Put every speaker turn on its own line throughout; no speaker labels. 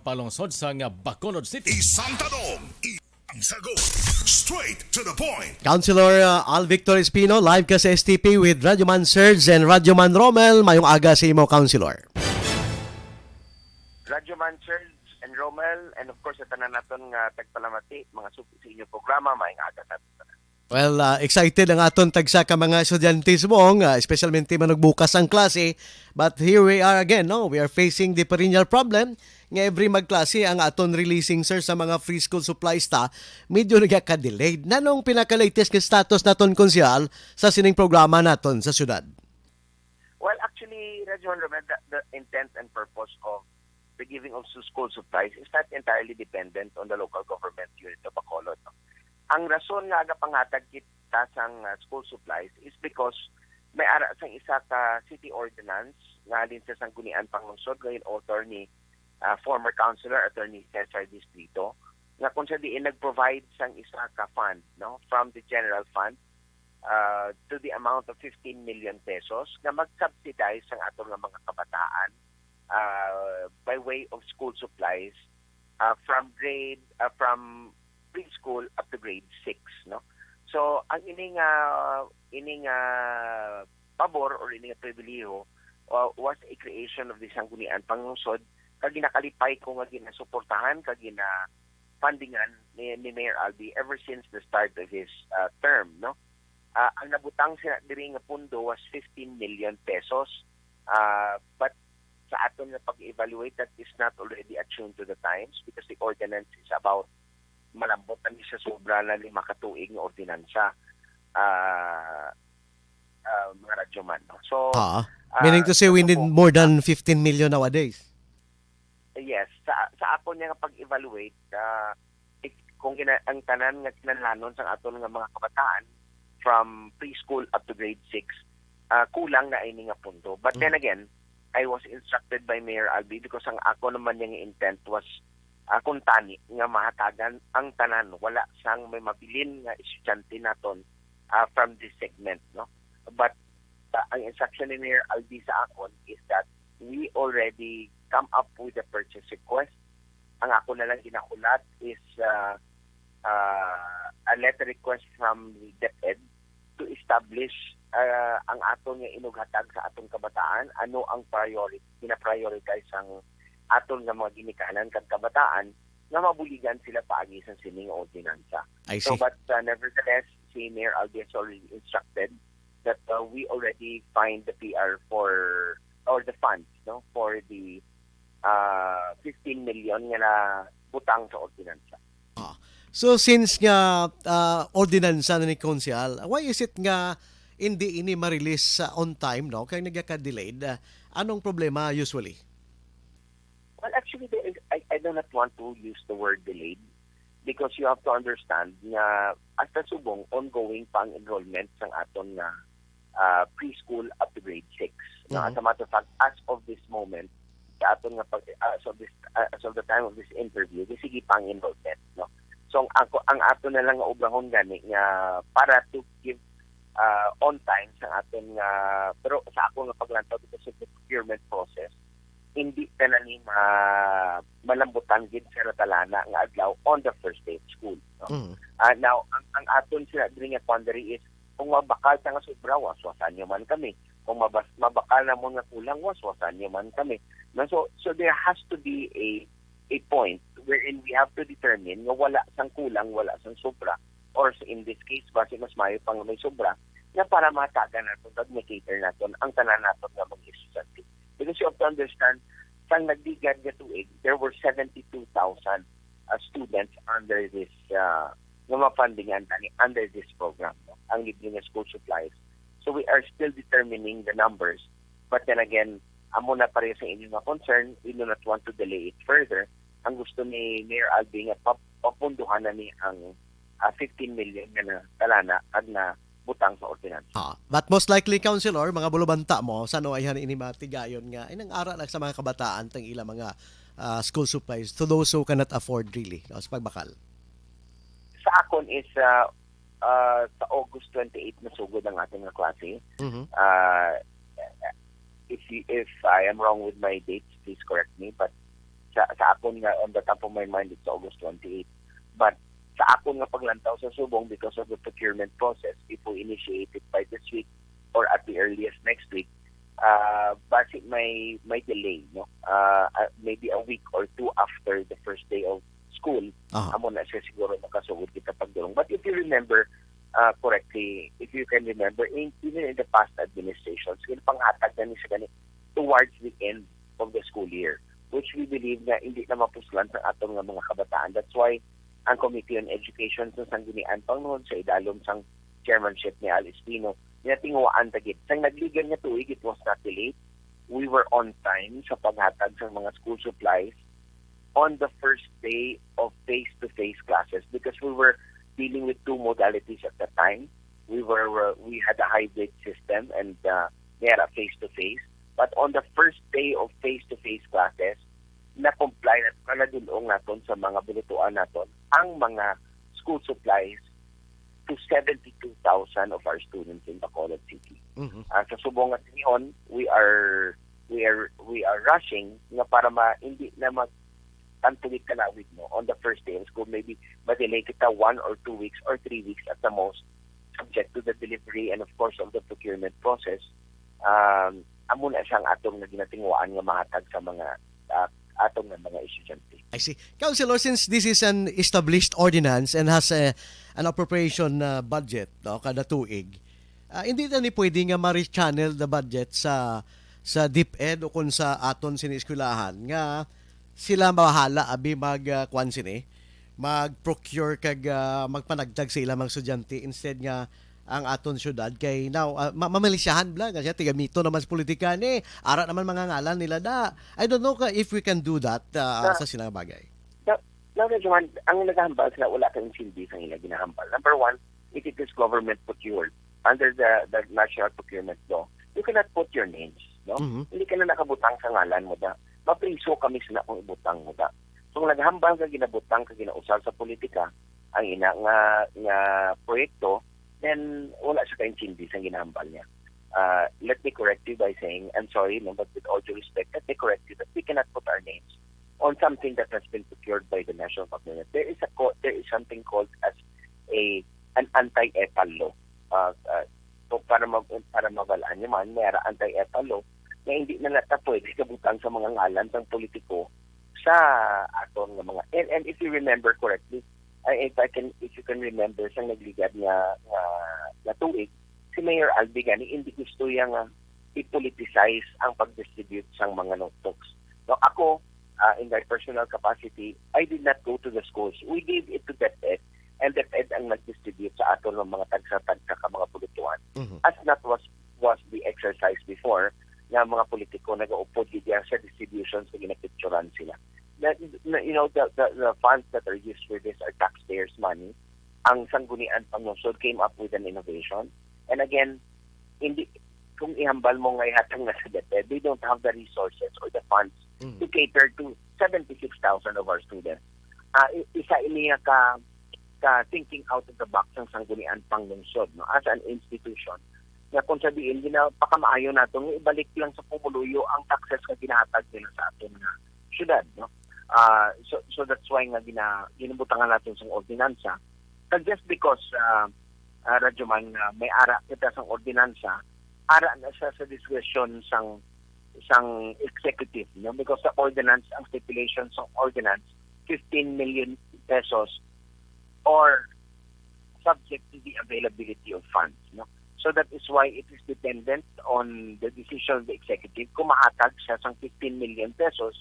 Palungsod sa nga Bacolod City.
Isang tanong, isang sagot. Straight to the point.
Councilor Al Victor Espino, live ka sa STP with Radyoman Serge and Radyoman Romel. Mayong aga sa imo, Councilor.
Radyoman Serge and Romel, and of course, sa tanan naton nga tagpalamati, mga suki sa inyong programa, maayong aga sa atin.
Well, excited ang aton tagsa ka mga estudyantes mo, especialmente managbukas ang klase. But here we are again, no? We are facing the perennial problem nga every magklase ang aton releasing, sir, sa mga free school supplies ta, medyo nagka-delayed. Nanong pinaka-latest nga status naton, konsyal, sa sining programa naton sa syudad?
Well, actually, Radyoman Romel, the intent and purpose of the giving of school supplies is not entirely dependent on the local government unit of Bacolod. No? Ang rason nga aga pangatag kita sang school supplies is because may ara sang isa ka city ordinance nga din sa Sanggunian Panglungsod ngayon author ni former Councilor Attorney Cesar Distrito nga kung siya diin nag-provide sang isa ka fund, no, from the general fund to the amount of 15 million pesos na mag-subsidize ang atong mga kabataan by way of school supplies from preschool up to grade 6, no. So ang ining pabor or ining pribilehiyo was a creation of the Sanggunian Panglungsod kag ginakalipay ko nga ginasuportahan kag fundingan ni Mayor Albi ever since the start of his term, no. Ang nabutang sila diri nga pundo was 15 million pesos, but sa aton nga pag-evaluate, that is not already attuned to the times because the ordinance is about malambot na siya sobra na 5 katuig nga ordinansa, mga radyoman, no? So
meaning to say we need more than 15 million nowadays.
Yes, sa ako niya nga pag-evaluate, kung ang tanan nga kinahanglan sa aton nga mga kabataan from preschool up to grade 6, kulang na ini nga punto. But then again, I was instructed by Mayor Albi because ang ako naman yung intent was kung tani nga mahatagan ang tanan, wala sang may mabilin nga estudyante naton from this segment, no. But ang instruction ni Mayor Albi sa akon is that we already come up with a purchase request. Ang ako na lang ginakulat is a letter request from the DepEd to establish ang aton nga inughatag sa atong kabataan, ano ang pina-prioritize ang aton nga mga ginikanan kag kabataan nga mabuligan sila paagi sa sining ordinansa. So but nevertheless, si Mayor Albi has already instructed that we already find the PR for or the funds, no, for the 15 million nga na butang sa ordinansa.
So since nga ordinansa na ni Konsyal, why is it nga hindi ini ma-release on time, no? Kaya nagka-delayed. Anong problema usually?
Well, actually, I do not want to use the word delayed because you have to understand na hasta subong ongoing pang enrollment sang aton nga preschool up to grade 6. Now, as a matter of fact, as of this moment, sa aton nga as of the time of this interview, sige pang enrollment, no. So ang aton na lang nga ubrahon gani nga para to give on time sa aton nga pero sa ako nga paglantaw dito sa procurement process, hindi ka na ni malambutan gid sa talana nga adlaw on the first day of school, no? Now ang aton sila diri nga quandary is kung mabakal ta nga sobra, waswasan nyo man kami. Kung mabakal na mo nga kulang, waswasan nyo man kami. No, so there has to be a point wherein we have to determine nga wala sang kulang, wala sang sobra, or in this case base mas mayo pang may sobra na para matagan natin at ma-cater natin ang tanan natin nga mga estudyante. Because you have to understand, sang nagdigad nga tuig, there were 72,000 students under this fundingan under this program, no? Ang libre nga school supplies. So we are still determining the numbers. But then again, amo na pareho sa inyong mga concern, we do not want to delay it further. Ang gusto ni Mayor Albi nga papunduhan na ni ang 15 million na talana at na butang sa ordinansa.
But most likely, Councilor, mga bulubanta mo, saan ay ini matigayon nga, inang ara lang sa mga kabataan tang ilang mga school supplies to those who cannot afford really, no, sa pagbakal?
Sa akon is sa August 28 na sugod ang ating klase. If I am wrong with my dates, please correct me, but sa akon nga, on the top of my mind, it's August 28. But sa akon nga paglantaw sa subong, because of the procurement process, if we initiate it by this week or at the earliest next week, basi may delay, no? Maybe a week or two after the first day of school, amo na siya siguro makasugod kita pagdurong. But if you remember correctly, if you can remember, even in the past administrations, panghatag na niya gani towards the end of the school year, which we believe na hindi na mapuslan sa atong nga mga kabataan. That's why ang Committee on Education sa Sanggunian Pangnoon sa idalom sang chairmanship ni Al Espino, niyatinguan tagit. Sang nagligan nga tuig, it was not delayed. We were on time sa paghatag sa mga school supplies on the first day of face-to-face classes because we were dealing with two modalities at the time. We had a hybrid system and we had a face-to-face. But on the first day of face-to-face classes, na-comply na kanadulong naton sa mga binutuan naton ang mga school supplies to 72,000 of our students in Bacolod City. Sa subong at niyon, we are rushing nga para hindi na tantulit kalawid mo on the first day of school. Maybe madelay kita 1 or 2 weeks or 3 weeks at the most, subject to the delivery and of course of the procurement process. Amo na siyang atong na ginatingwaan nga mahatag sa mga atong na mga estudyante.
I see. Councilor, since this is an established ordinance and has an appropriation budget, no, kada tuig, hindi na ni pwede nga ma-rechannel the budget sa DepEd o kung sa aton sinieskulahan nga sila mahala abi mag-kuan sini, mag-procure kag magpanagdag sa ilang mga estudyante instead nga ang aton syudad kay now mamalisyahan bla kasi tiga mito naman sa politika ni ara naman mga ngalan nila da. I don't know if we can do that sa silang bagay.
Now, ang naghahambal sila wala kang silbi sa ilang ginahambal. Number one, if it is government procured under the national procurement law, you cannot put your names, no? Hindi ka na nakabutang sa ngalan mo da. Mapriso kami sila kung ibutang mo da. So kung naghambal ka ginabutang ka ginausal sa politika ang ina nga proyekto, then wala siya kaintindi sa ginahambal niya. Let me correct you by saying, I'm sorry, no, but with all due respect, let me correct you that we cannot put our names on something that has been procured by the national government. There is something called as an anti-EPAL law. So para mabalaan niyo man, may anti-EPAL law na hindi na nata pwede kabutang sa mga ngalan ng politiko sa aton nga mga and if you remember correctly, if you can remember sa nagligad nga tuig, si Mayor Albi gani hindi gusto yang i-politicize ang pag-distribute sang mga notebooks. So ako, in my personal capacity, I did not go to the schools. We gave it to DepEd, and DepEd ang nag-distribute sa aton ng mga tagsa-tagsa ka mga pulutuan. As that was the exercise before, nga mga politiko nag-uupod diya sa distribution sa ginapicturan sila. You know, the funds that are used for this are taxpayers' money. Ang Sanggunian Pangnosod came up with an innovation. And again, kung ihambal mo nga ihatang na sa DepEd, they don't have the resources or the funds to cater to 76,000 of our students. Isa iniya ka thinking out of the box ng Sanggunian Pangnosod, no, as an institution. Na kung sabihin, pakamaayo nato, ibalik lang sa pumuluyo ang taxes na ginahatag nila sa ating syudad, no? So that's why nga ginubutangan natin sa ordinansa. So just because Radyoman may ara kita sa ordinansa, ara na siya sa discretion sang executive, no? Because the ordinance, ang stipulation sa ordinance, 15 million pesos or subject to the availability of funds, no? So that is why it is dependent on the decision of the executive kung mahatag siya sang 15 million pesos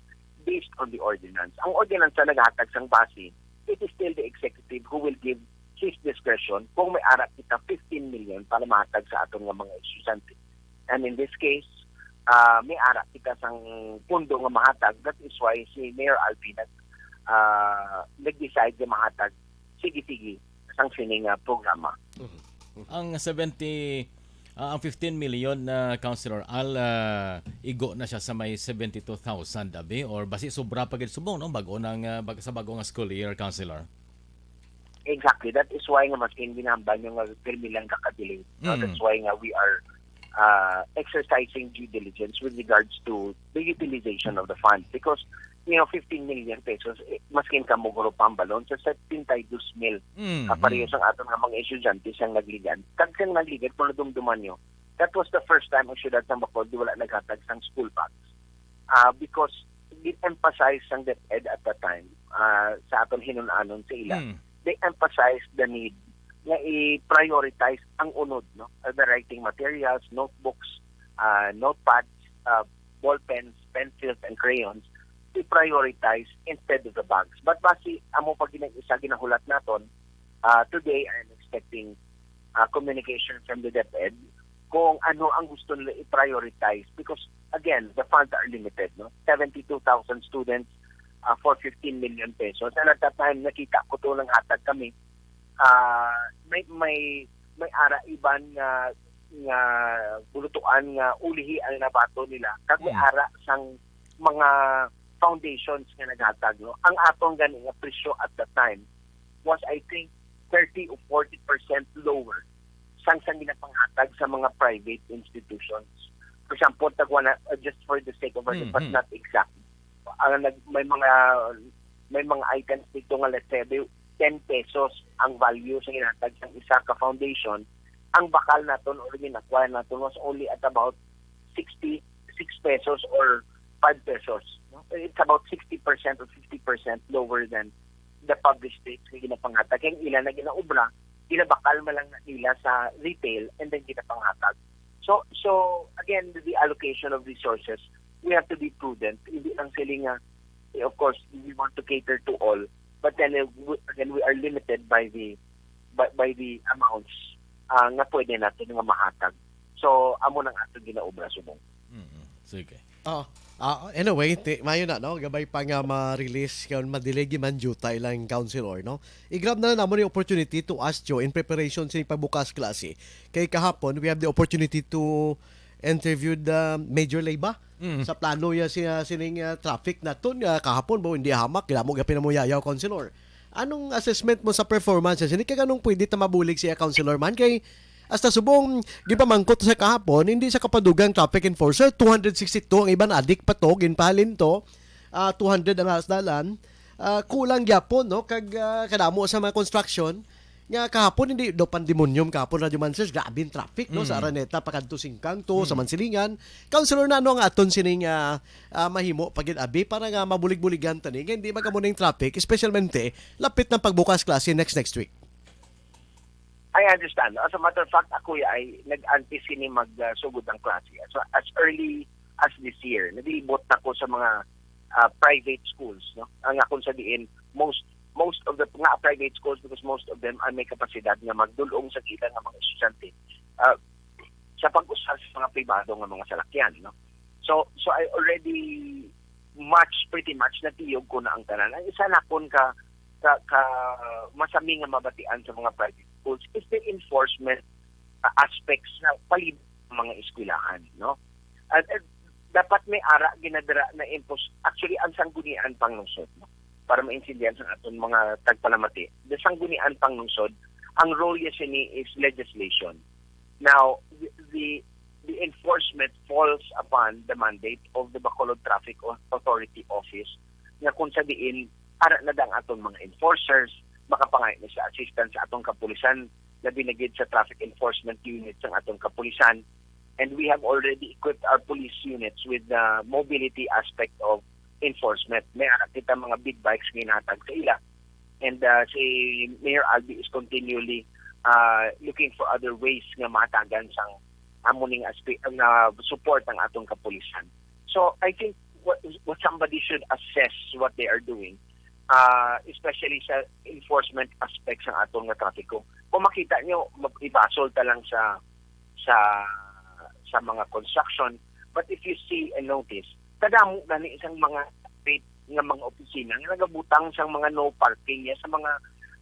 based on the ordinance. Ang ordinance na naghatag sang base, it is still the executive who will give his discretion kung may ara kita 15 million para mahatag sa atong mga estudyante. And in this case, may ara kita sang pundo nga mahatag. That is why si Mayor Alvin nag-decide na mahatag sige-sige sang sining programa.
Ang 15 million na Councilor igo na siya sa may 72,000 abi or basi sobra pa gid subong no bago sa bagong school year, Councilor.
Exactly, that is why nga mas ginambal yung pirmi lang kakadili. That's why nga we are exercising due diligence with regards to the utilization of the funds because 15 million pesos, maskin ka mo guro pambalon sa 72 mil. Kapareho sang aton nga mga estudyante siyang nagligan. Kag siyang nagligan, kung nadumduman nyo, that was the first time ang syudad ng Bacolod di wala naghatag sang school bags. Because it emphasized sang DepEd at that time, sa aton hinunanon sa ila, they emphasized the need na i-prioritize ang unod, no? The writing materials, notebooks, notepads, ball pens, pencils, and crayons, i-prioritize instead of the bags. But basi, amo pag isa ginahulat naton, today I'm expecting communication from the DepEd kung ano ang gusto nila i-prioritize because again, the funds are limited, no? 72,000 students for 15 million pesos. And at that time, nakita ko to lang hatag kami. May ara iban nga bulutuan nga ulihi ang nabato nila. Kag may ara sang mga foundations nga naghatag, no? Ang atong gani nga presyo at that time was I think 30 or 40% lower sang ginapanghatag sa mga private institutions. For example, just for the sake of it, but not exact. May mga items dito nga let's say 10 pesos ang value sa ginatag ng isa ka foundation. Ang bakal naton or ginakuha naton was only at about 66 pesos or 5 pesos. No? It's about 60% or 50% lower than the published rates na ginapanghatag. Yung ilan na ginaubra, ginabakal man lang nila sa retail and then ginapanghatag. So again, the allocation of resources, we have to be prudent. Hindi lang sila of course, we want to cater to all, but then again, we are limited by the amounts nga pwede natin nga mahatag. So, amo nang ato ginaobra subong.
Sige.
Anyway, mayo na, no? Gabay pa nga ma-release kung madiligi man juta ilang councilor, no? I-grab na lang naman yung opportunity to ask you in preparation sa pagbukas klase. Kay kahapon, we have the opportunity to interview the Major Leyba sa plano ya sining traffic naton kahapon bo hindi hamak kila mo gapin mo yayaw councilor. Anong assessment mo sa performances? Hindi ka ganung pwede ta mabulig siya councilor man kay hasta subong gipamangkot sa kahapon hindi sa kapadugang traffic enforcer 262 ang iban adik pa to ginpalin to 200 ang asdalan kulang gyapon no kag kadamo sa mga construction nga kahapon hindi do pandemonium kahapon Radyo Mansers grabing traffic no sa Araneta pakadto Singkang to sa Mansilingan. Councilor na ano ang aton sining mahimo pagid abi para nga mabulig-buligan tani nga hindi magamuning traffic especialmente lapit ng pagbukas klase next week.
I understand. As a matter of fact, ako ay nag-anticipate ni magsugod ang klase. So as early as this year, nagilibot na ko sa mga private schools, no? Ang akong sabihin, most of the nga private schools because most of them ay may kapasidad nga magdulong sa ilang nga mga estudyante sa pag-usar sa mga pribado nga mga salakyan, no? So I already pretty much natiyog ko na ang tanan. Ang isa na kon ka masami nga mabatian sa mga private schools is the enforcement aspects na palibot ng mga eskwelahan, no? At dapat may ara ginadara na impose actually ang sanggunian panglungsod, no? Para maintindihan sa aton mga tagpalamati. The sanggunian panglungsod, ang role niya ni is legislation. Now, the enforcement falls upon the mandate of the Bacolod Traffic Authority Office na kung sabihin, ara na dang aton mga enforcers, makapangay na sa assistance sa atong kapulisan na binagid sa traffic enforcement units ng atong kapulisan. And we have already equipped our police units with the mobility aspect of enforcement. May anak kita mga big bikes ginatag sa ila. And si Mayor Albi is continually looking for other ways nga matagan sang amuning aspect na support ang atong kapulisan. So I think what somebody should assess what they are doing, especially sa enforcement aspects ng atong nga trapiko. Kung makita nyo, ibasol ta lang sa mga construction. But if you see and notice, kadamo na ni isang mga private nga mga opisina nga nagabutang sang mga no parking ya sa mga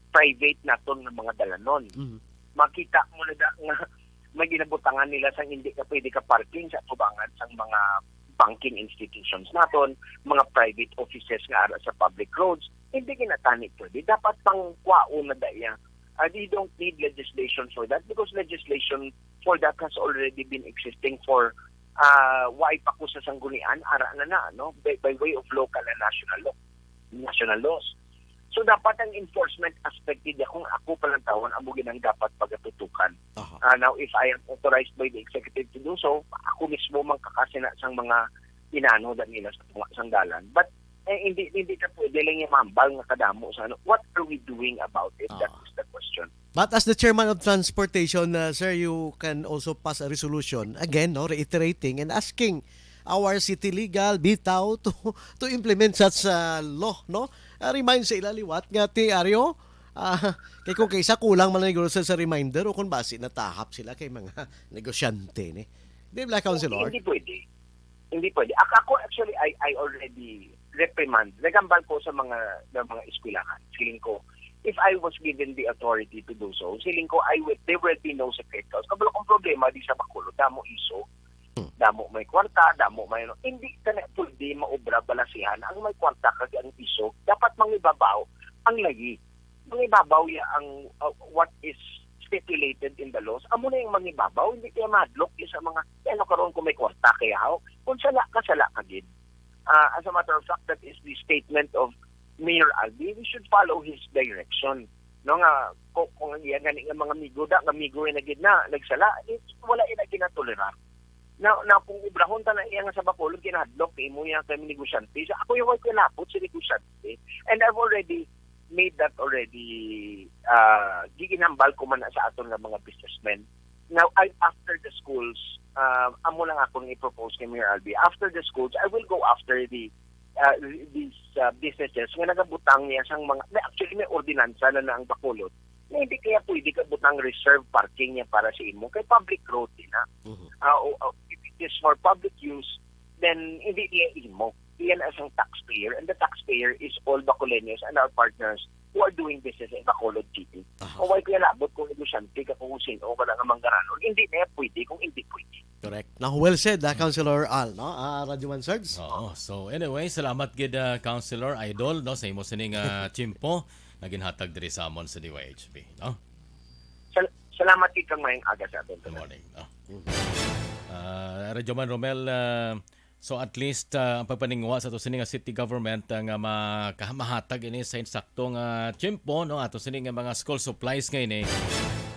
private naton nga mga dalanon. Makita mo na nga may ginabutangan nila sang hindi ka pwede ka parking sa tubangan sang mga banking institutions naton, mga private offices nga ara sa public roads, hindi ginatani pwede. Dapat pang kwao na daya. They don't need legislation for that because legislation for that has already been existing for why pa ko sa sanggunian ara na no by way of local and national laws. So dapat ang enforcement aspect din kung ako palang tawon ang ginang dapat pagatutukan. Now if I am authorized by the executive to do so, ako mismo mang kakasina sang mga inano nila sa mga sangdalan. But hindi ka pwede lang mambal nga kadamo sa ano. What are we doing about it? That is the question.
But as the chairman of transportation, sir, you can also pass a resolution again, no, reiterating and asking our city legal bitaw to implement such law, no? Remind sa ilaliwat nga ti Aryo, kay kung kaysa kulang man negosyo sa reminder o kung basi natahap sila kay mga negosyante ni. Di ba, Councilor?
Hindi pwede. Ako actually I already reprimand. Nagambal ko sa mga eskwelahan. Feeling ko if I was given the authority to do so, feeling ko there will be no secret cause. Kabalo kong problema di sa Bacolod, damo iso. Damo may kwarta, damo may hindi ka na pwede maobra balasihan ang may kwarta kag ang iso. Dapat mangibabaw ang lagi. Mangibabaw ya ang what is stipulated in the laws. Amo na yung mangibabaw, hindi kaya madlock sa mga ano karon kung may kwarta kaya how kung sala ka gid. As a matter of fact, that is the statement of Mayor Albi. We should follow his direction. No nga kung yan gani nga mga migo na gid na nagsala, wala ina ginatolera. Now kung ibrahon ta na iya nga sa Bacolod kinahadlok imo yang kay negosyante. So, ako yung kilapot si negosyante. And I've already made that giginambal ko man na sa aton nga mga businessmen. Now after the schools, amo lang ako nga i-propose kay Mayor Albi. After the schools, I will go after these businesses nga nagabutang niya sang mga actually may ordinansa na ang Bacolod. Na hindi kaya pwede ka butang reserve parking niya para sa imo kay public road din na. If it is for public use, then hindi niya imo. Iyan as ang taxpayer, and the taxpayer is all Bacoleños and our partners who are doing business in Bacolod City. O why kaya labot kung negosyante ka kung sino ka lang ang manggaran. Hindi na pwede kung hindi pwede.
Correct. Now, well said, Councilor Al, no? Radyo Man Sards.
So anyway, salamat gid Councilor Idol no sa imo sining chimpo na ginhatag diri sa amon sa DYHP, no?
Salamat kay kang mayang aga sa aton.
Good morning. Radyo Man Romel, so at least ang pagpaningwa sa to sining city government nga mahatag ini sa insaktong chimpo no ato sining mga school supplies ngayon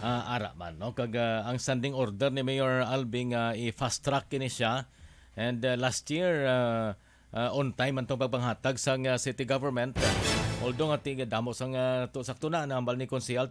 ara man no kag ang standing order ni Mayor Albi nga i-fast track ini siya and last year on time man tong pagpanghatag sa city government although nga tiga damo sang to sakto na ambal ni konsehal